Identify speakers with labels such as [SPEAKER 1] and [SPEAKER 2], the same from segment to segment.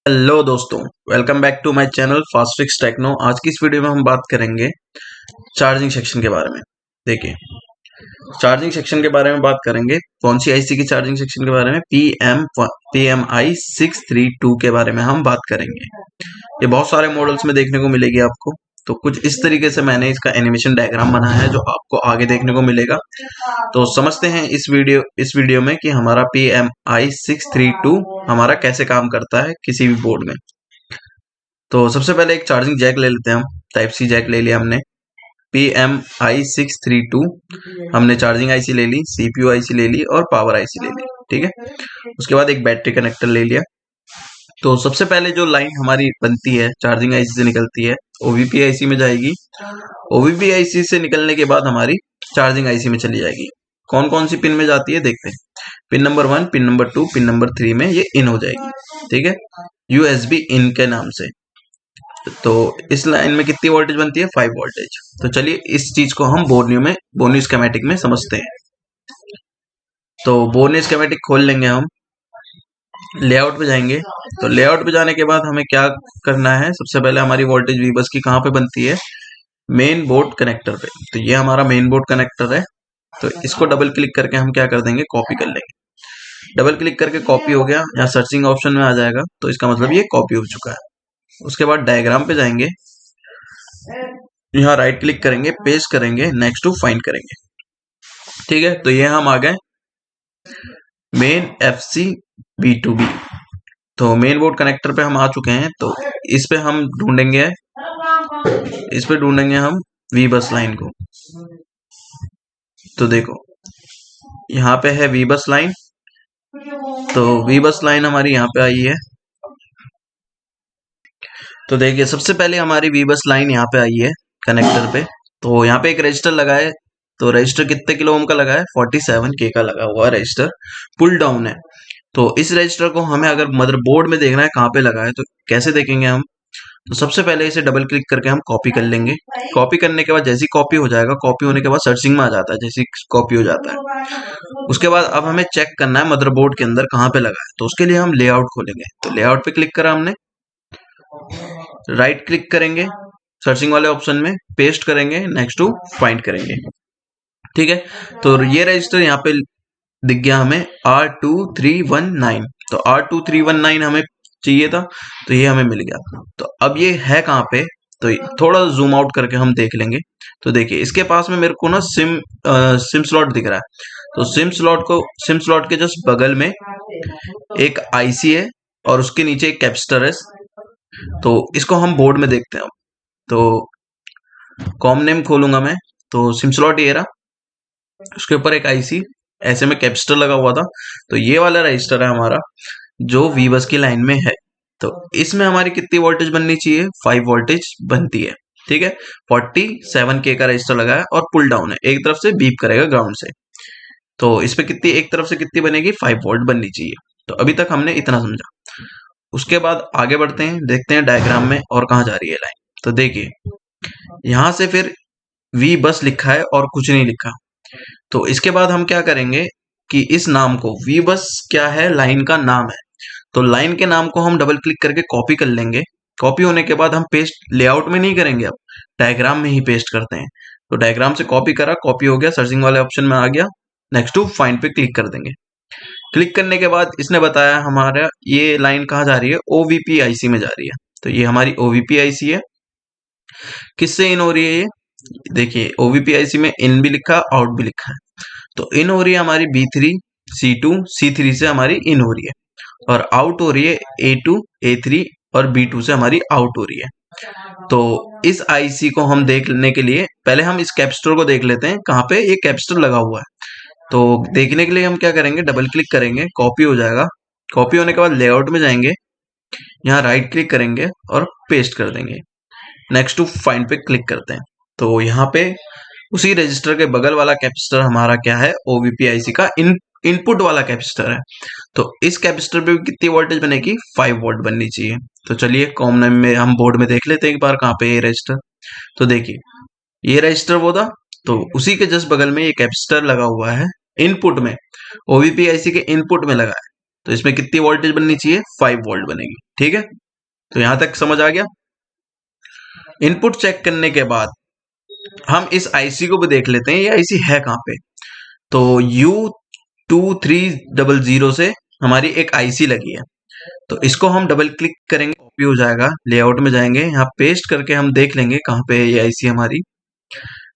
[SPEAKER 1] Hello दोस्तों, welcome back to my channel Fast Fix Techno. आज की इस वीडियो में हम बात करेंगे चार्जिंग सेक्शन के बारे में। देखिए, चार्जिंग सेक्शन के बारे में बात करेंगे। कौन सी आईसी की चार्जिंग सेक्शन के बारे में? PMI 632 के बारे में हम बात करेंगे। ये बहुत सारे मॉडल्स में देखने को मिलेगी आपको। तो कुछ इस तरीके से मैंने इसका एनिमेशन डायग्राम बनाया है जो आपको आगे देखने को मिलेगा। तो समझते हैं इस वीडियो में कि हमारा PMI 632 हमारा कैसे काम करता है किसी भी बोर्ड में। तो सबसे पहले एक चार्जिंग जैक ले लेते हैं हम। टाइप सी जैक ले लिया हमने। PMI 632 हमने चार्जिंग आईसी ले ली, CPU आईसी ले ली और पावर आईसी ले ली। ठीक है, उसके बाद एक बैटरी कनेक्टर ले लिया। तो सबसे पहले जो लाइन हमारी बनती है चार्जिंग आईसी से निकलती है, OVP आईसी में जाएगी। OVP आईसी से निकलने के बाद हमारी चार्जिंग आईसी में चली जाएगी। कौन कौन सी पिन में जाती है देखते हैं। Pin number 1, pin number 2, pin number 3 में ये इन हो जाएगी। ठीक है, USB इन के नाम से। तो इस लाइन में कितनी वोल्टेज बनती है? 5 वोल्टेज। तो चलिए इस चीज को हम बोर्नियो स्कीमेटिक में समझते हैं। तो बोर्नियो स्कीमेटिक खोल लेंगे हम, लेआउट पे जाएंगे। तो लेआउट पे जाने के बाद हमें क्या करना है? सबसे पहले हमारी वोल्टेज वी बस की कहाँ पे बनती है? मेन बोर्ड कनेक्टर पे। तो ये हमारा मेन बोर्ड कनेक्टर है। तो इसको डबल क्लिक करके हम क्या कर देंगे? कॉपी कर लेंगे। डबल क्लिक करके कॉपी हो गया, यहाँ सर्चिंग ऑप्शन में आ जाएगा। तो इसका मतलब ये कॉपी हो चुका है। उसके बाद डायग्राम पे जाएंगे, यहाँ राइट क्लिक करेंगे, पेस्ट करेंगे, नेक्स्ट टू फाइंड करेंगे। ठीक है, तो ये हम आ गए मेन FC B2B। तो मेन बोर्ड कनेक्टर पे हम आ चुके हैं। तो इस पे ढूंढेंगे हम वी बस लाइन को। तो देखो, यहाँ पे है वी बस लाइन। तो वी बस लाइन हमारी यहाँ पे आई है। तो देखिए, सबसे पहले हमारी वी बस लाइन यहाँ पे आई है कनेक्टर पे। तो यहाँ पे एक रजिस्टर लगा है। तो रजिस्टर कितने किलो ओम का लगा है? 47K का लगा हुआ रजिस्टर पुल डाउन है। तो इस रजिस्टर को हमें अगर मदरबोर्ड में देखना है कहाँ पे लगा है, तो कैसे देखेंगे हम? तो सबसे पहले इसे डबल क्लिक करके हम कॉपी कर लेंगे। कॉपी करने के बाद जैसी कॉपी हो जाएगा, कॉपी होने के बाद सर्चिंग में आ जाता है, जैसी कॉपी हो जाता है। उसके बाद अब हमें चेक करना है मदरबोर्ड के अंदर कहाँ पे लगा है। तो उसके लिए हम लेआउट खोलेंगे। तो लेआउट पे क्लिक करा हमने, राइट क्लिक करेंगे सर्चिंग वाले ऑप्शन में, पेस्ट करेंगे, नेक्स्ट टू फाइंड करेंगे। ठीक है, तो ये रजिस्टर यहाँ पे दिख गया हमें R2319। तो R2319 हमें चाहिए था, तो ये हमें मिल गया। तो अब ये है कहाँ पे? तो थोड़ा जूम आउट करके हम देख लेंगे। तो देखिए, इसके पास में मेरे को ना सिम स्लॉट दिख रहा है। तो सिम स्लॉट के जस्ट बगल में एक आईसी है और उसके नीचे एक कैपेसिटर है। तो इसको हम बोर्ड में देखते हैं। तो कॉम नेम खोलूंगा मैं। तो सिम स्लॉट ये रहा, उसके ऊपर एक आईसी, ऐसे में कैपेसिटर लगा हुआ था। तो ये वाला रजिस्टर है हमारा जो वी बस की लाइन में है। तो इसमें हमारी कितनी वोल्टेज बननी चाहिए? 5 वोल्टेज बनती है। ठीक है, 47K का रजिस्टर लगा है और पुल डाउन है, एक तरफ से बीप करेगा ग्राउंड से। तो इस पे कितनी, एक तरफ से कितनी बनेगी? 5 वोल्ट बननी चाहिए। तो अभी तक हमने इतना समझा। उसके बाद आगे बढ़ते हैं, देखते हैं डायग्राम में और कहाँ जा रही है लाइन। तो देखिए, यहां से फिर वी बस लिखा है और कुछ नहीं लिखा। तो इसके बाद हम क्या करेंगे कि इस नाम को, वी बस क्या है? लाइन का नाम है। तो लाइन के नाम को हम डबल क्लिक करके कॉपी कर लेंगे। कॉपी होने के बाद हम पेस्ट लेआउट में नहीं करेंगे, अब डायग्राम में ही पेस्ट करते हैं। तो डायग्राम से कॉपी करा, कॉपी हो गया, सर्चिंग वाले ऑप्शन में आ गया, नेक्स्ट टू फाइंड पे क्लिक कर देंगे। क्लिक करने के बाद इसने बताया हमारा ये लाइन कहाँ जा रही है? OVP आईसी में जा रही है। तो ये हमारी OVP आईसी है। किससे इन हो रही है ये? देखिए, OVP आईसी में इन भी लिखा, आउट भी लिखा है। तो इन हो रही है हमारी B3, C2, C3 से हमारी इन हो रही है, और आउट हो रही है A2, A3 और B2 से हमारी आउट हो रही है। तो इस आईसी को हम देखने के लिए पहले हम इस कैपेसिटर को देख लेते हैं, कहाँ पे ये कैपेसिटर लगा हुआ है। तो देखने के लिए हम क्या करेंगे? डबल क्लिक करेंगे, कॉपी हो जाएगा। कॉपी होने के बाद लेआउट में जाएंगे, यहाँ राइट क्लिक करेंगे और पेस्ट कर देंगे। नेक्स्ट टू फाइंड पे क्लिक करते हैं। तो यहाँ पे उसी रजिस्टर के बगल वाला कैपेसिटर हमारा क्या है? OVP आईसी का इनपुट वाला कैपेसिटर है। तो इस कैपेसिटर पे कितनी वोल्टेज बनेगी? 5 वोल्ट बननी चाहिए। तो चलिए कॉम नेम में हम बोर्ड में देख लेते हैं एक बार कहाँ पे ये रजिस्टर। तो देखिए, ये रजिस्टर वो था। तो उसी के जस्ट बगल में ये कैपेसिटर लगा हुआ है इनपुट में, OVP आईसी के इनपुट में लगा है। तो इसमें कितनी वोल्टेज बननी चाहिए, 5 वोल्ट बनेगी। ठीक है, तो यहां तक समझ आ गया। इनपुट चेक करने के बाद हम इस आईसी को भी देख लेते हैं, ये आईसी है कहां पे। तो U2300 से हमारी एक आईसी लगी है, तो इसको हम डबल क्लिक करेंगे, कॉपी हो जाएगा। लेआउट में जाएंगे, यहाँ पेस्ट करके हम देख लेंगे कहाँ पे है ये आईसी हमारी।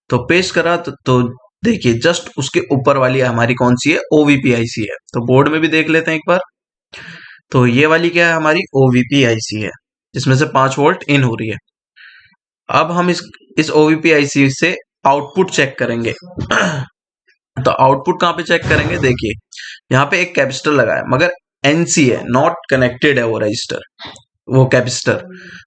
[SPEAKER 1] तो पेस्ट करा तो देखिए जस्ट उसके ऊपर वाली हमारी कौन सी है, ओवीपी आईसी है। तो बोर्ड में भी देख लेते हैं एक बार। तो ये वाली क्या है, हमारी ओवीपी आईसी है, जिसमें से 5 वोल्ट इन हो रही है। अब हम इस ओवीपी आईसी से आउटपुट चेक करेंगे। तो आउटपुट कहाँ पे चेक करेंगे, देखिए यहाँ पे एक कैपेसिटर लगा है, मगर एनसी है, नॉट कनेक्टेड है वो रजिस्टर, वो कैपेसिटर।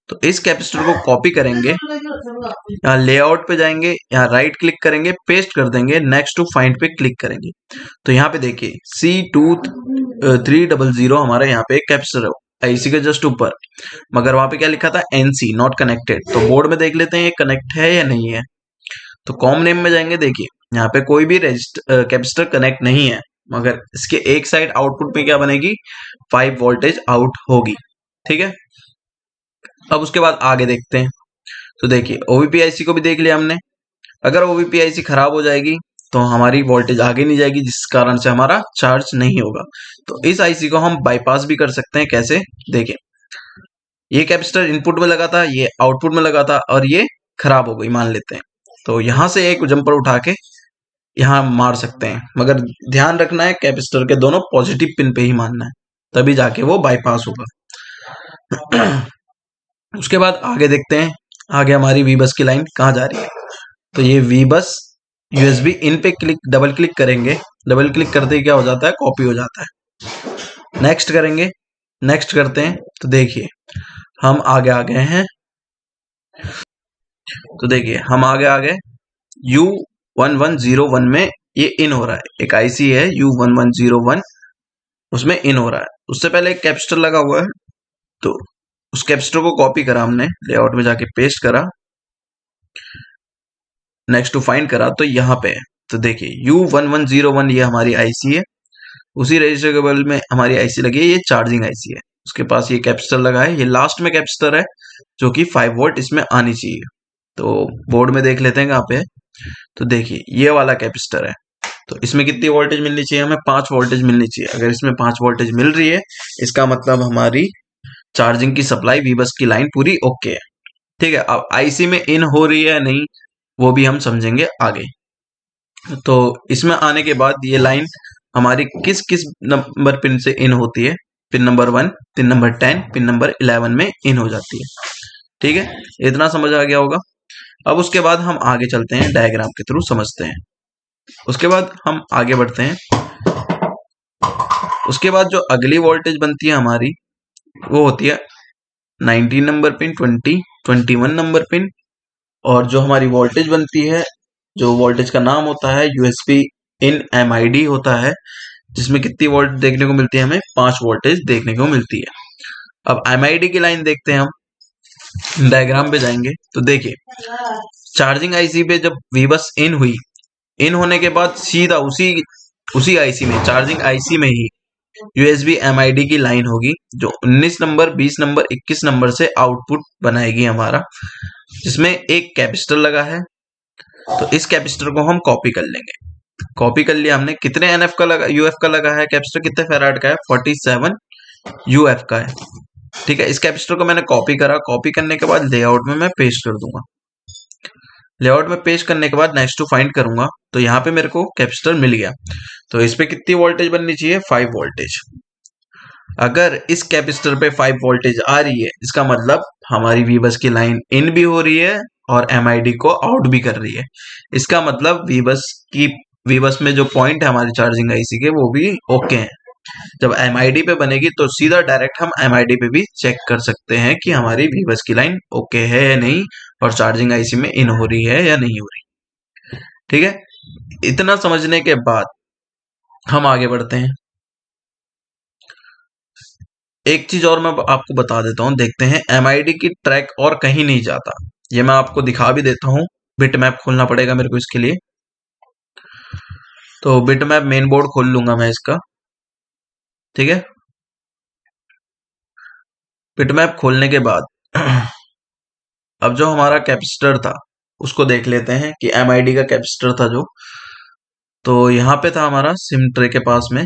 [SPEAKER 1] तो इस कैपेसिटर को कॉपी करेंगे, यहाँ लेआउट पे जाएंगे, यहाँ राइट क्लिक करेंगे, पेस्ट कर देंगे, नेक्स्ट टू फाइंड पे क्लिक करेंगे। तो यहाँ पे देखिए C2300 हमारा यहाँ पे एक कैपेसिटर है आईसी के जस्ट ऊपर, मगर वहां पे क्या लिखा था, एनसी नॉट कनेक्टेड। तो बोर्ड में देख लेते हैं ये कनेक्ट है या नहीं है। तो कॉम नेम में जाएंगे, देखिए यहाँ पे कोई भी कैपेसिटर कनेक्ट नहीं है, मगर इसके एक साइड आउटपुट में क्या बनेगी, 5 वोल्टेज आउट होगी। ठीक है, अब उसके बाद आगे देखते हैं। तो देखिए ओवीपी आईसी को भी देख लिया हमने। अगर ओवीपी आईसी खराब हो जाएगी तो हमारी वोल्टेज आगे नहीं जाएगी, जिस कारण से हमारा चार्ज नहीं होगा। तो इस आईसी को हम बाईपास भी कर सकते हैं। कैसे, देखिए ये कैपेसिटर इनपुट में लगा था, ये आउटपुट में लगा था, और ये खराब हो गई मान लेते हैं। तो यहां से एक जंपर उठा के यहाँ मार सकते हैं, मगर ध्यान रखना है कैपेसिटर के दोनों पॉजिटिव पिन पे ही मारना है, तभी जाके वो बाईपास होगा। उसके बाद आगे देखते हैं, आगे हमारी वी बस की लाइन कहाँ जा रही है। तो ये वी बस यूएसबी इन पे डबल क्लिक करेंगे, डबल क्लिक करते ही क्या हो जाता है, कॉपी हो जाता है। नेक्स्ट करेंगे, नेक्स्ट करते हैं, तो देखिए हम आगे आ गए हैं। तो देखिए हम आगे आ गए, U1101 में ये इन हो रहा है, एक आईसी है U1101, उसमें इन हो रहा है। उससे पहले एक कैपेसिटर लगा हुआ है, तो उस कैपेसिटर को कॉपी करा हमने, लेआउट में जाके पेस्ट करा, नेक्स्ट टू फाइंड करा, तो यहाँ पे है। तो देखिए U1101 ये हमारी आईसी है, उसी रजिस्टर के बगल में हमारी आईसी लगी है, ये चार्जिंग आईसी है, उसके पास ये कैपेसिटर लगा है, ये लास्ट में कैपेसिटर है जो कि 5 वोल्ट इसमें आनी चाहिए। तो बोर्ड में देख लेते हैं कहाँ पे है। तो देखिए ये वाला कैपेसिटर है, तो इसमें कितनी वोल्टेज मिलनी चाहिए, हमें 5 वोल्टेज मिलनी चाहिए। अगर इसमें 5 वोल्टेज मिल रही है, इसका मतलब हमारी चार्जिंग की सप्लाई वी बस की लाइन पूरी ओके है। ठीक है, अब आईसी में इन हो रही है नहीं, वो भी हम समझेंगे आगे। तो इसमें आने के बाद ये लाइन हमारी किस किस नंबर पिन से इन होती है, pin number 1, pin number 10, pin number 11 में इन हो जाती है। ठीक है, इतना समझ आ गया होगा। अब उसके बाद हम आगे चलते हैं, डायग्राम के थ्रू समझते हैं। उसके बाद हम आगे बढ़ते हैं। उसके बाद जो अगली वोल्टेज बनती है हमारी, वो होती है 19 नंबर पिन, 20, 21 नंबर पिन, और जो हमारी वोल्टेज बनती है, जो वोल्टेज का नाम होता है यूएसबी इन एमआईडी होता है, जिसमें कितनी वोल्ट देखने को मिलती है, हमें 5 वोल्टेज देखने को मिलती है। अब एमआईडी की लाइन देखते हैं हम, डायग्राम पे जाएंगे। तो देखिए चार्जिंग आईसी पे जब वी बस इन हुई, इन होने के बाद सीधा उसी आईसी में, चार्जिंग आईसी में ही यूएसबी एमआईडी की लाइन होगी, जो 19 नंबर, 20 नंबर, 21 नंबर से आउटपुट बनाएगी हमारा, जिसमें एक कैपेसिटर लगा है। तो इस कैपेसिटर को हम कॉपी कर लेंगे। कॉपी कर लिया हमने, कितने एनएफ का लगा, यूएफ का लगा है कैपेसिटर, कितने फेराड का है, 47 यूएफ का है। ठीक है, इस कैपेसिटर को मैंने कॉपी करा, कॉपी करने के बाद लेआउट में मैं पेस्ट कर दूंगा। लेआउट में पेस्ट करने के बाद नेक्स्ट टू फाइंड करूंगा, तो यहाँ पे मेरे को कैपेसिटर मिल गया। तो इस पे कितनी वोल्टेज बननी चाहिए, 5 वोल्टेज। अगर इस कैपेसिटर पे 5 वोल्टेज आ रही है, इसका मतलब हमारी वी बस की लाइन इन भी हो रही है और एमआईडी को आउट भी कर रही है। इसका मतलब वी बस में जो पॉइंट है हमारी चार्जिंग आईसी के, वो भी ओके हैं। जब एमआईडी पे बनेगी तो सीधा डायरेक्ट हम एमआईडी पे भी चेक कर सकते हैं कि हमारी वी बस की लाइन ओके है या नहीं, और चार्जिंग आईसी में इन हो रही है या नहीं हो रही। ठीक है, इतना समझने के बाद हम आगे बढ़ते हैं। एक चीज और मैं आपको बता देता हूं, देखते हैं एमआईडी की ट्रैक और कहीं नहीं जाता, ये मैं आपको दिखा भी देता हूं। बिट मैप खोलना पड़ेगा मेरे को इसके लिए, तो बिट मैप मेन बोर्ड खोल लूंगा मैं इसका। ठीक है, बिटमैप खोलने के बाद अब जो हमारा कैपेसिटर था उसको देख लेते हैं कि MID का कैपेसिटर था जो, तो यहाँ पे था हमारा सिम ट्रे के पास में,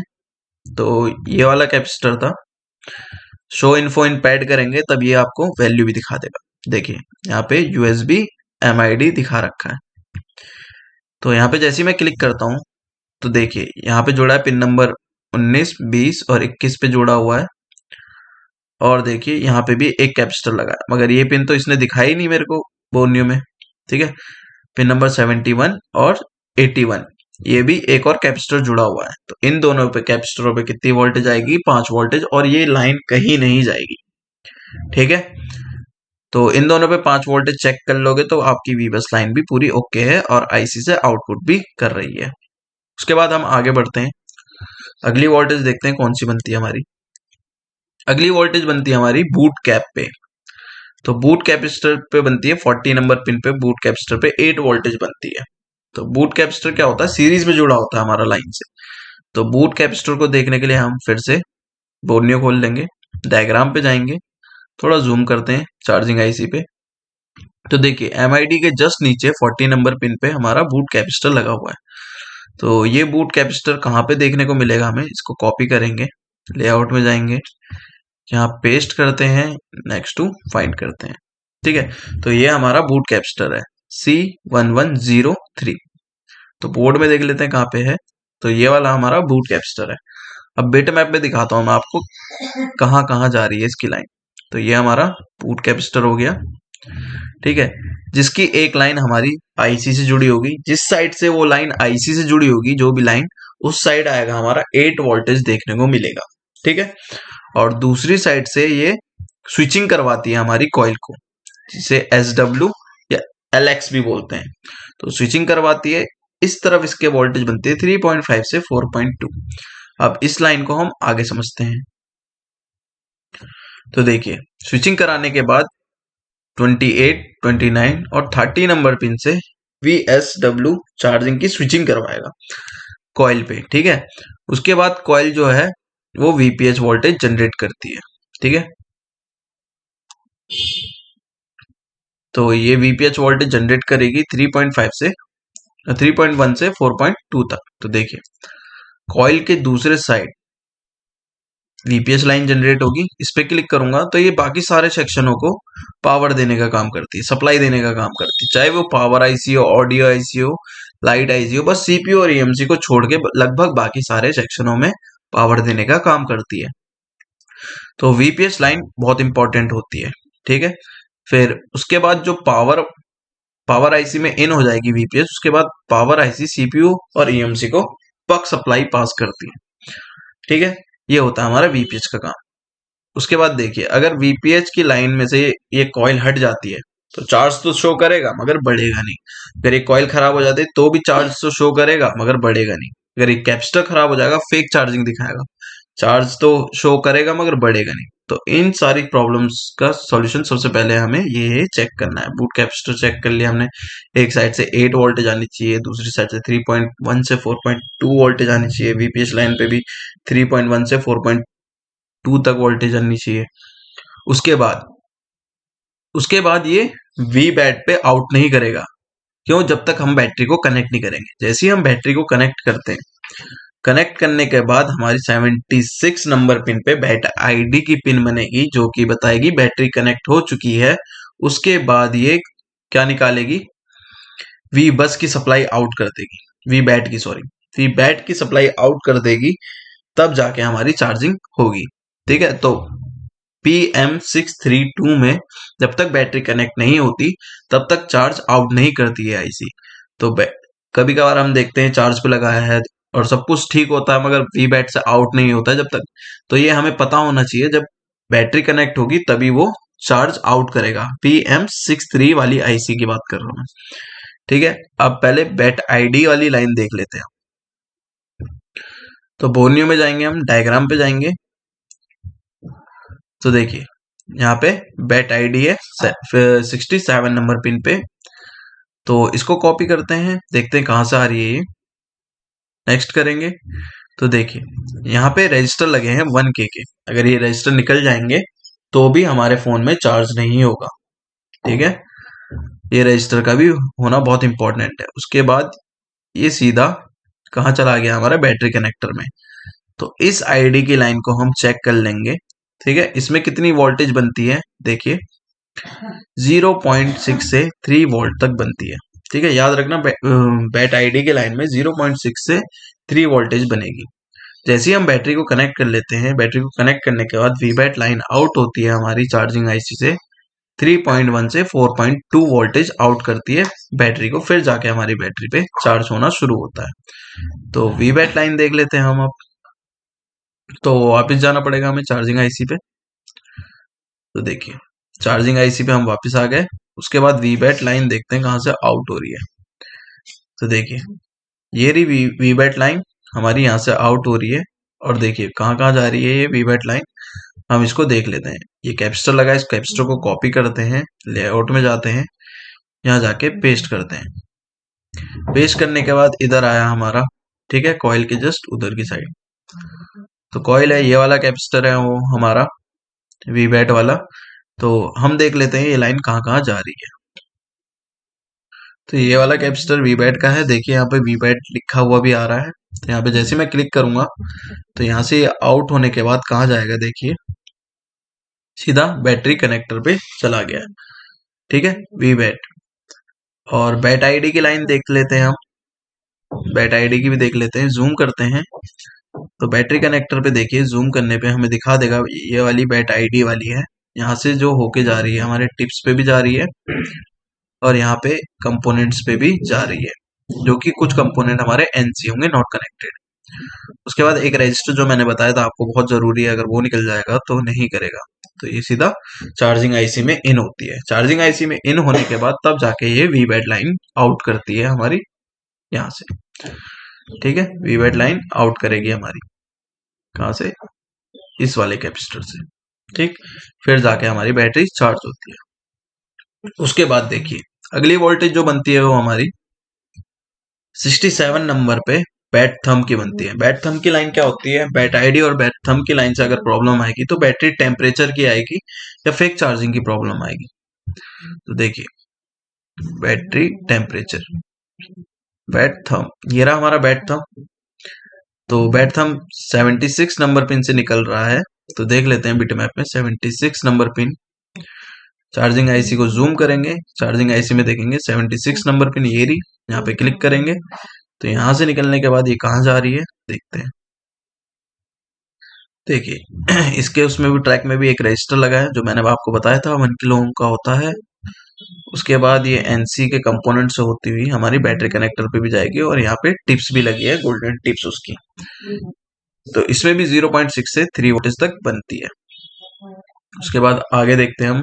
[SPEAKER 1] तो ये वाला कैपेसिटर था। शो इन्फो इन पैड करेंगे तब ये आपको वैल्यू भी दिखा देगा। देखिए यहाँ पे USB MID दिखा रखा है। तो यहाँ पे जैसे ही मैं क्लिक करता हूँ तो देखिए यहाँ पे जुड़ा है पिन नंबर 19, 20 और 21 पे जुड़ा हुआ है। और देखिए यहाँ पे भी एक कैपेसिटर लगा है, मगर ये पिन तो इसने दिखाई नहीं मेरे को बोर्नियो में। ठीक है, पिन नंबर 71 और 81, ये भी एक और कैपेसिटर जुड़ा हुआ है। तो इन दोनों पे कैपेसिटरों पे कितनी वोल्टेज आएगी? 5 वोल्टेज, और ये लाइन कहीं नहीं जाएगी। ठीक है, तो इन दोनों पे 5 वोल्टेज चेक कर लोगे तो आपकी वीबस लाइन भी पूरी ओके है और आईसी से आउटपुट भी कर रही है। उसके बाद हम आगे बढ़ते हैं, अगली वोल्टेज देखते हैं कौन सी बनती है हमारी। अगली वोल्टेज बनती है हमारी बूट कैप पे। तो बूट कैपेसिटर पे बनती है 40 नंबर पिन पे, बूट कैपेसिटर पे 8 वोल्टेज बनती है। तो बूट कैपेसिटर क्या होता है? सीरीज में जुड़ा होता है हमारा लाइन से। तो बूट कैपेसिटर को देखने के लिए हम फिर से बोर्नियो खोल लेंगे, डायग्राम पे जाएंगे, थोड़ा जूम करते हैं चार्जिंग आईसी पे। तो देखिए MID के जस्ट नीचे 40 नंबर पिन पे हमारा बूट कैपेसिटर लगा हुआ है। तो ये बूट कैपेसिटर कहाँ पे देखने को मिलेगा हमें? इसको कॉपी करेंगे, लेआउट में जाएंगे, यहाँ पेस्ट करते हैं, नेक्स्ट टू फाइंड करते हैं। ठीक है, तो ये हमारा बूट कैपेसिटर है C1103। तो बोर्ड में देख लेते हैं कहाँ पे है। तो ये वाला हमारा बूट कैपेसिटर है। अब बिट मैप में दिखाता हूँ मैं आपको कहाँ कहाँ जा रही है इसकी लाइन। तो ये हमारा बूट कैपेसिटर हो गया। ठीक है, जिसकी एक लाइन हमारी आईसी से जुड़ी होगी, जिस साइड से वो लाइन आईसी से जुड़ी होगी जो भी लाइन, उस साइड आएगा हमारा 8 वोल्टेज देखने को मिलेगा। ठीक है, और दूसरी साइड से ये स्विचिंग करवाती है हमारी कॉइल को, जिसे SW या LX भी बोलते हैं। तो स्विचिंग करवाती है, इस तरफ इसके वोल्टेज बनते हैं 3.5 से 4.2। अब इस लाइन को हम आगे समझते हैं। तो देखिए स्विचिंग कराने के बाद 28, 29 और 30 नंबर पिन से VSW चार्जिंग की स्विचिंग करवाएगा कॉइल पे। ठीक है, उसके बाद कॉइल जो है वो VPH वोल्टेज जनरेट करती है। ठीक है, तो ये VPH वोल्टेज जनरेट करेगी 3.5 से 3.1 से 4.2 तक। तो देखिए कॉइल के दूसरे साइड VPH लाइन जनरेट होगी, इस पे क्लिक करूंगा तो ये बाकी सारे सेक्शनों को पावर देने का काम करती है, सप्लाई देने का काम करती है, चाहे वो पावर आईसी हो, ऑडियो आईसी हो, लाइट आईसी हो, बस CPU और EMC को छोड़ के लगभग बाकी सारे सेक्शनों में पावर देने का काम करती है। तो VPH लाइन बहुत इंपॉर्टेंट होती है। ठीक है, फिर उसके बाद जो पावर आईसी में इन हो जाएगी VPH, उसके बाद पावर आईसी CPU और EMC को बक सप्लाई पास करती है। ठीक है, ये होता है हमारा VPH का काम। उसके बाद देखिए अगर VPH की लाइन में से ये कॉइल हट जाती है तो चार्ज तो शो करेगा मगर बढ़ेगा नहीं। अगर ये कॉइल खराब हो जाती है तो भी चार्ज तो शो करेगा मगर बढ़ेगा नहीं। अगर ये कैपेसिटर खराब हो जाएगा, फेक चार्जिंग दिखाएगा, चार्ज तो शो करेगा मगर बढ़ेगा नहीं। तो इन सारी प्रॉब्लम्स का सॉल्यूशन सबसे पहले हमें ये चेक करना है। बूट कैपेसिटर चेक कर लिया हमने, एक साइड से 8 वोल्टेज आनी चाहिए, दूसरी साइड से 3.1 से 4.2 वोल्टेज आनी चाहिए, VPH लाइन पे भी 3.1 से 4.2 तक वोल्टेज आनी चाहिए। उसके बाद ये वी बैट पे आउट नहीं करेगा। क्यों? जब तक हम बैटरी को कनेक्ट नहीं करेंगे। जैसे ही हम बैटरी को कनेक्ट करते हैं, कनेक्ट करने के बाद हमारी 76 नंबर पिन पे बैट आईडी की पिन बनेगी जो कि बताएगी बैटरी कनेक्ट हो चुकी है। उसके बाद ये क्या निकालेगी? वी बस की सप्लाई आउट कर देगी, वी बैट की सप्लाई आउट कर देगी, तब जाके हमारी चार्जिंग होगी। ठीक है, तो PM632 में जब तक बैटरी कनेक्ट नहीं होती तब तक चार्ज आउट नहीं करती है आईसी। तो कभी कभार हम देखते हैं चार्ज पे लगाया है और सब कुछ ठीक होता है मगर वी बैट से आउट नहीं होता है जब तक। तो ये हमें पता होना चाहिए, जब बैटरी कनेक्ट होगी तभी वो चार्ज आउट करेगा। PM63 वाली आईसी की बात कर रहा हूँ मैं। ठीक है, अब पहले बैट आईडी वाली लाइन देख लेते हैं। तो बोर्नियो में जाएंगे, हम डायग्राम पे जाएंगे। तो देखिए यहाँ पे बैट आईडी है 67 नंबर पिन पे। तो इसको कॉपी करते हैं, देखते हैं कहाँ से आ रही है ये। नेक्स्ट करेंगे तो देखिए यहाँ पे रजिस्टर लगे हैं 1K के। अगर ये रजिस्टर निकल जाएंगे तो भी हमारे फोन में चार्ज नहीं होगा। ठीक है, ये रजिस्टर का भी होना बहुत इंपॉर्टेंट है। उसके बाद ये सीधा कहाँ चला गया, हमारा बैटरी कनेक्टर में। तो इस आईडी की लाइन को हम चेक कर लेंगे। ठीक है, इसमें कितनी वोल्टेज बनती है, देखिए 0.6 से 3 वोल्ट तक बनती है। ठीक है, याद रखना बैट आईडी के लाइन में 0.6 से 3 वोल्टेज बनेगी। जैसे ही हम बैटरी को कनेक्ट कर लेते हैं, बैटरी को कनेक्ट करने के बाद वी बैट लाइन आउट होती है हमारी चार्जिंग आईसी से 3.1 से 4.2 वोल्टेज आउट करती है बैटरी को, फिर जाके हमारी बैटरी पे चार्ज होना शुरू होता है। तो वी बैट लाइन देख लेते हैं हम अब। तो वापस जाना पड़ेगा हमें चार्जिंग आईसी पे। तो देखिए चार्जिंग आईसी पे हम वापस आ गए। उसके बाद वी बैट लाइन देखते हैं कहाँ से आउट हो रही है। तो देखिए ये रही वी बैट लाइन हमारी यहाँ से आउट हो रही है। और देखिए कहाँ कहाँ जा रही है ये वी बैट लाइन, हम इसको देख लेते हैं। ये कैपेसिटर लगा है, इस कैपेसिटर को कॉपी करते हैं, लेआउट में जाते हैं, यहाँ जाके पेस्ट करते हैं। पेस्ट करने के बाद इधर आया हमारा, ठीक है, कॉइल के जस्ट उधर की साइड। तो कॉइल है, ये वाला कैपेसिटर है वो हमारा वी बैट वाला। तो हम देख लेते हैं ये लाइन कहाँ कहाँ जा रही है। तो ये वाला कैपेसिटर वी बैट का है। देखिए यहाँ पे वी बैट लिखा हुआ भी आ रहा है। तो यहाँ पे जैसे मैं क्लिक करूंगा तो यहाँ से आउट होने के बाद कहाँ जाएगा, देखिए सीधा बैटरी कनेक्टर पे चला गया। ठीक है, वी बैट। और बैट आईडी की लाइन देख लेते हैं हम, बैट आईडी की भी देख लेते हैं, जूम करते हैं। तो बैटरी कनेक्टर पे देखिए जूम करने पे हमें दिखा देगा ये वाली बैट आईडी वाली है। यहाँ से जो होके जा रही है हमारे टिप्स पे भी जा रही है और यहाँ पे कंपोनेंट्स पे भी जा रही है, जो कि कुछ कंपोनेंट हमारे एनसी होंगे, नॉट कनेक्टेड। उसके बाद एक रजिस्टर जो मैंने बताया था आपको बहुत जरूरी है, अगर वो निकल जाएगा तो नहीं करेगा। तो ये सीधा चार्जिंग आईसी में इन होती है। चार्जिंग आईसी में इन होने के बाद तब जाके ये वी बैट लाइन आउट करती है हमारी यहाँ से। ठीक है, वी बैट लाइन आउट करेगी हमारी कहाँ से, इस वाले कैपेसिटर से। ठीक, फिर जाके हमारी बैटरी चार्ज होती है। उसके बाद देखिए अगली वोल्टेज जो बनती है वो हमारी 67 नंबर पे बैट थंब की बनती है। बैट थंब की लाइन क्या होती है, बैट आईडी और बैट थंब की लाइन से अगर प्रॉब्लम आएगी तो बैटरी टेम्परेचर की आएगी या फेक चार्जिंग की प्रॉब्लम आएगी। तो देखिए बैटरी टेम्परेचर, बैट थंब, ये रहा हमारा बैट थंब। तो बैट थंब 76 नंबर पिन से निकल रहा है। तो देख लेते हैं बिटमैप में 76 नंबर पिन। चार्जिंग आईसी को जूम करेंगे, चार्जिंग आईसी में देखेंगे 76 नंबर पिन ये रही, यहाँ पे क्लिक करेंगे तो यहाँ से निकलने के बाद ये कहाँ जा रही है देखते हैं। देखिए इसके उसमें भी ट्रैक में भी एक रजिस्टर लगा है जो मैंने आपको बताया था 1 किलो ओम का होता है। उसके बाद ये एनसी के कंपोनेंट से होती हुई हमारी बैटरी कनेक्टर पे भी जाएगी और यहाँ पे टिप्स भी लगी है, गोल्डन टिप्स उसकी। तो इसमें भी 0.6 से 3 वोल्टेज तक बनती है। उसके बाद आगे देखते हैं हम,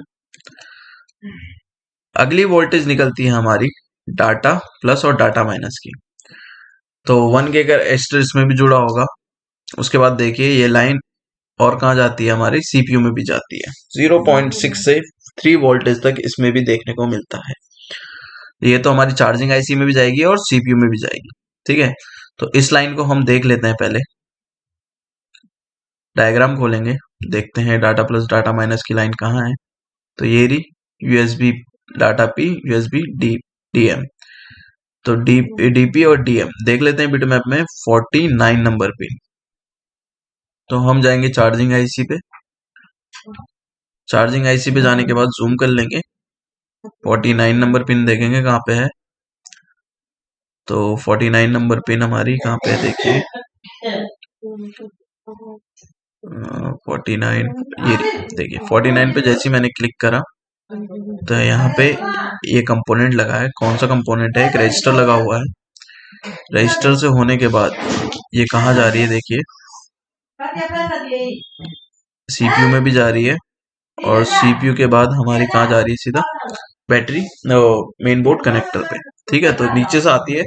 [SPEAKER 1] अगली वोल्टेज निकलती है हमारी डाटा प्लस और डाटा माइनस की। तो 1 के का रजिस्टर इसमें भी जुड़ा होगा। उसके बाद देखिए ये लाइन और कहाँ जाती है, हमारी सीपीयू में भी जाती है। 0.6 से 3 वोल्टेज तक इसमें भी देखने को मिलता है। ये तो हमारी चार्जिंग आईसी में भी जाएगी और सीपीयू में भी जाएगी। ठीक है, तो इस लाइन को हम देख लेते हैं। पहले डायग्राम खोलेंगे, देखते हैं डाटा प्लस डाटा माइनस की लाइन कहाँ है। तो ये रही USB data P, USB D, DM. तो डीपी और डीएम देख लेते हैं बिटमैप में 49 नंबर पिन। तो हम जाएंगे चार्जिंग आईसी पे, चार्जिंग आईसी पे जाने के बाद जूम कर लेंगे, 49 नंबर पिन देखेंगे कहाँ पे है। तो 49 नंबर पिन हमारी कहाँ पे है, देखिए 49, ये देखिए 49 पे जैसे ही मैंने क्लिक करा तो यहाँ पे ये कंपोनेंट लगा है। कौन सा कंपोनेंट है, एक रजिस्टर लगा हुआ है। रजिस्टर से होने के बाद ये कहाँ जा रही है, देखिए सीपीयू में भी जा रही है और सीपीयू के बाद हमारी कहाँ जा रही है, सीधा बैटरी मेन बोर्ड कनेक्टर पे। ठीक है, तो नीचे से आती है,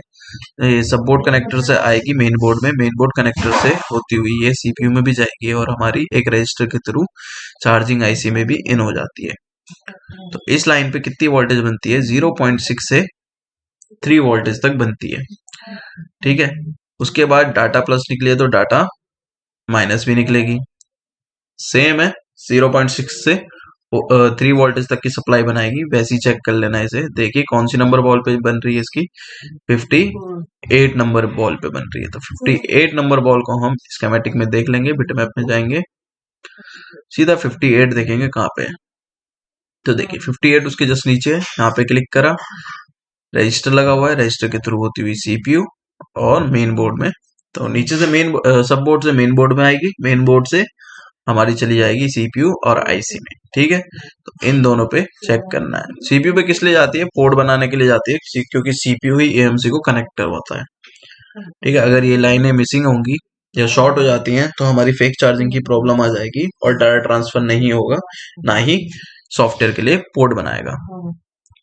[SPEAKER 1] ये सब बोर्ड कनेक्टर से आएगी मेन बोर्ड में, मेन बोर्ड कनेक्टर से होती हुई ये सीपीयू में भी जाएगी और हमारी एक रजिस्टर के थ्रू चार्जिंग आईसी में भी इन हो जाती है। तो इस लाइन पे कितनी वोल्टेज बनती है, 0.6 से 3 वोल्टेज तक बनती है। ठीक है, उसके बाद डाटा प्लस निकले तो डाटा माइनस भी निकलेगी, सेम है 0.6 से 3 वोल्टेज तक की सप्लाई बनाएगी, वैसे ही चेक कर लेना इसे। देखिए कौन सी नंबर बॉल पे बन रही है इसकी, 58 नंबर बॉल पे बन रही है। तो 58 नंबर बॉल को हम स्कीमेटिक में देख लेंगे, बिटमैप में जाएंगे, सीधा 58 देखेंगे कहाँ पे है। तो देखिए 58 उसके जस्ट नीचे है, यहाँ पे क्लिक करा, रजिस्टर लगा हुआ है, रजिस्टर के थ्रू होती हुई सीपीयू और मेन बोर्ड में। तो नीचे से मेन सब बोर्ड से मेन बोर्ड में आएगी, मेन बोर्ड से हमारी चली जाएगी सीपीयू और आईसी में। ठीक है, तो इन दोनों पे चेक करना है। सीपीयू पे किस लिए जाती है, पोर्ट बनाने के लिए जाती है, क्योंकि सीपीयू ही एएमसी को कनेक्ट करवाता है। ठीक है, अगर ये लाइनें मिसिंग होंगी या शॉर्ट हो जाती हैं तो हमारी फेक चार्जिंग की प्रॉब्लम आ जाएगी और डाटा ट्रांसफर नहीं होगा, ना ही सॉफ्टवेयर के लिए पोर्ट बनाएगा।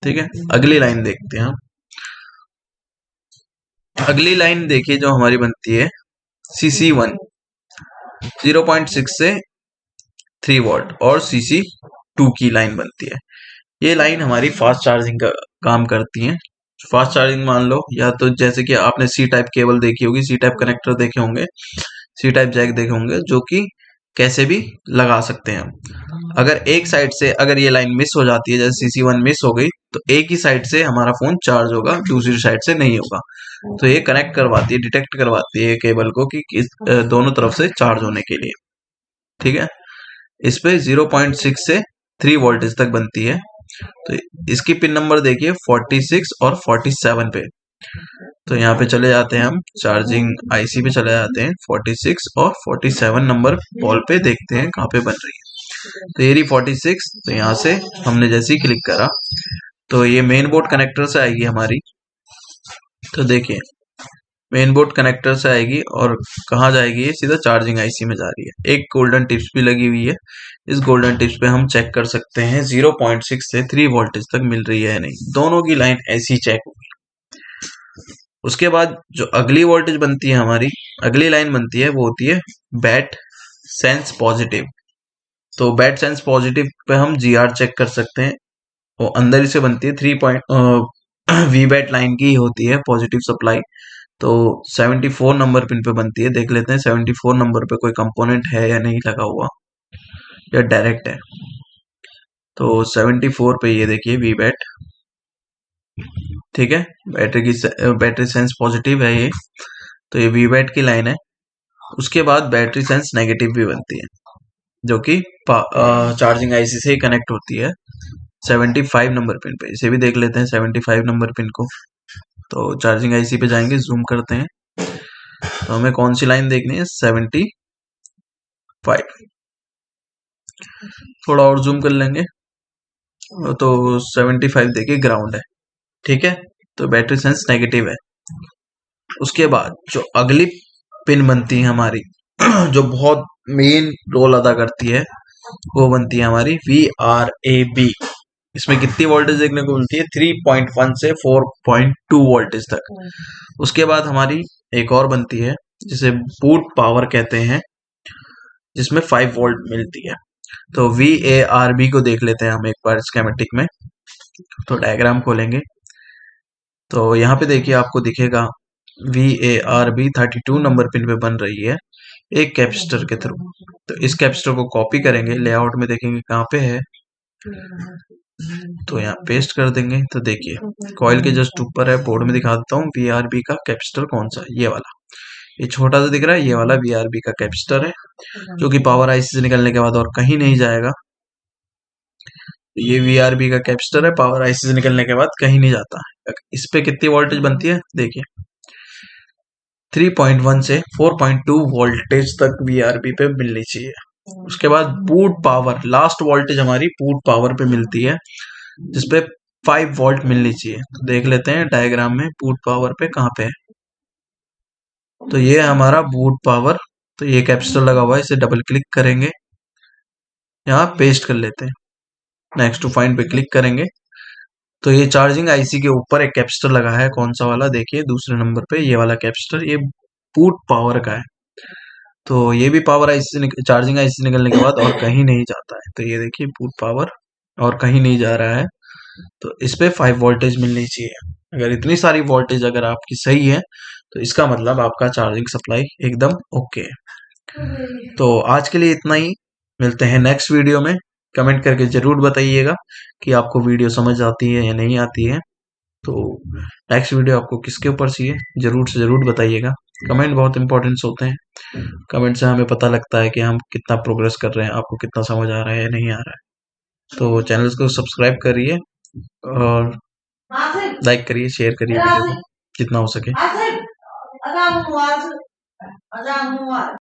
[SPEAKER 1] ठीक है, अगली लाइन देखते हैं हम। अगली लाइन देखिए जो हमारी बनती है CC1 0.6 से 3 वॉट और CC2 की लाइन बनती है। ये लाइन हमारी फास्ट चार्जिंग का काम करती है। फास्ट चार्जिंग मान लो, या तो जैसे कि आपने सी टाइप केबल देखी होगी, सी टाइप कनेक्टर देखे होंगे, सी टाइप जैक देखे होंगे, जो कि कैसे भी लगा सकते हैं हम। अगर एक साइड से अगर ये लाइन मिस हो जाती है, जैसे CC1 मिस हो गई, तो एक ही साइड से हमारा फोन चार्ज होगा, दूसरी साइड से नहीं होगा। तो ये कनेक्ट करवाती है, डिटेक्ट करवाती है केबल को कि दोनों तरफ से चार्ज होने के लिए। ठीक है, इस पे 0.6 से 3 वोल्टेज तक बनती है। तो इसकी पिन नंबर देखिए 46 और 47 पे। तो यहाँ पे चले जाते हैं हम, चार्जिंग आईसी पे चले जाते हैं, 46 और 47 नंबर बॉल पे देखते हैं कहाँ पे बन रही है। तो ये रही 46। तो यहाँ से हमने जैसे ही क्लिक करा तो ये मेन बोर्ड कनेक्टर से आएगी हमारी। तो देखिए मेन बोर्ड कनेक्टर से आएगी और कहाँ जाएगी, ये सीधा चार्जिंग आईसी में जा रही है। एक गोल्डन टिप्स भी लगी हुई है, इस गोल्डन टिप्स पे हम चेक कर सकते हैं 0.6 से 3 वोल्टेज तक मिल रही है या नहीं। दोनों की लाइन ऐसी चेक होगी। उसके बाद जो अगली वोल्टेज बनती है हमारी, अगली लाइन बनती है, वो होती है बैट सेंस पॉजिटिव। तो बैट सेंस पॉजिटिव पे हम जीआर चेक कर सकते हैं, वो अंदर ही से बनती है, 3 वी बैट लाइन की होती है पॉजिटिव सप्लाई। तो 74 नंबर पिन पे बनती है। देख लेते हैं 74 नंबर पे कोई कंपोनेंट है या नहीं लगा हुआ, या डायरेक्ट है। तो 74 पे ये देखिए वी बैट। ठीक है, बैटरी सेंस पॉजिटिव है ये, तो ये वी बैट की लाइन है। उसके बाद बैटरी सेंस नेगेटिव भी बनती है, जो कि चार्जिंग आईसी से ही कनेक्ट होती है 75 नंबर पिन पे। इसे भी देख लेते हैं 75 नंबर पिन को। तो चार्जिंग आईसी पे जाएंगे, जूम करते हैं, तो हमें कौन सी लाइन देखनी है, 75। थोड़ा और जूम कर लेंगे तो 75 देखिए ग्राउंड है। ठीक है, तो बैटरी सेंस नेगेटिव है। उसके बाद जो अगली पिन बनती है हमारी जो बहुत मेन रोल अदा करती है, वो बनती है हमारी VRAB। इसमें कितनी वोल्टेज देखने को मिलती है, 3.1 से 4.2 वोल्टेज तक। उसके बाद हमारी एक और बनती है जिसे बूट पावर कहते हैं, जिसमें 5 वोल्ट मिलती है। तो VARB को देख लेते हैं हम एक बार स्कीमेटिक में। तो डायग्राम खोलेंगे तो यहाँ पे देखिए आपको दिखेगा VARB 32 नंबर पिन पे बन रही है एक कैपेसिटर के थ्रू। तो इस कैपेसिटर को कॉपी करेंगे, लेआउट में देखेंगे कहाँ पे है, तो यहाँ पेस्ट कर देंगे। तो देखिए कॉइल के जस्ट ऊपर है, बोर्ड में दिखा देता हूँ VRB का कैपेसिटर कौन सा है, ये वाला, ये छोटा सा दिख रहा है, ये वाला VRB का कैपेसिटर है, जो कि पावर आईसी से निकलने के बाद और कहीं नहीं जाएगा। ये VRB का कैपेसिटर है, पावर आईसी से निकलने के बाद कहीं नहीं जाता। इस पे कितनी वोल्टेज बनती है देखिए, 3.1 से 4.2 वोल्टेज तक VRB पे मिलनी चाहिए। उसके बाद बूट पावर, लास्ट वोल्टेज हमारी बूट पावर पे मिलती है, जिसपे 5 वोल्ट मिलनी चाहिए। तो देख लेते हैं डायग्राम में बूट पावर पे कहाँ पे है। तो ये है हमारा बूट पावर। तो ये कैपेसिटर लगा हुआ है, इसे डबल क्लिक करेंगे, यहाँ पेस्ट कर लेते हैं, नेक्स्ट टू फाइंड पे क्लिक करेंगे। तो ये चार्जिंग आईसी के ऊपर एक कैपेसिटर लगा है, कौन सा वाला देखिए, दूसरे नंबर पे ये वाला कैपेसिटर, ये बूट पावर का है। तो ये भी पावर आईसी से चार्जिंग आईसी से निकलने के बाद और कहीं नहीं जाता है। तो ये देखिए बूट पावर और कहीं नहीं जा रहा है। तो इस पे 5 वोल्टेज मिलनी चाहिए। अगर इतनी सारी वोल्टेज अगर आपकी सही है, तो इसका मतलब आपका चार्जिंग सप्लाई एकदम ओके है। तो आज के लिए इतना ही। मिलते हैं नेक्स्ट वीडियो में। कमेंट करके जरूर बताइएगा कि आपको वीडियो समझ आती है या नहीं आती है। तो नेक्स्ट वीडियो आपको किसके ऊपर चाहिए जरूर से जरूर बताइएगा। कमेंट बहुत इंपॉर्टेंस होते हैं। कमेंट से हमें पता लगता है कि हम कितना प्रोग्रेस कर रहे हैं, आपको कितना समझ आ रहा है या नहीं आ रहा है। तो चैनल को सब्सक्राइब करिए और लाइक करिए, शेयर करिए वीडियो को जितना हो सके।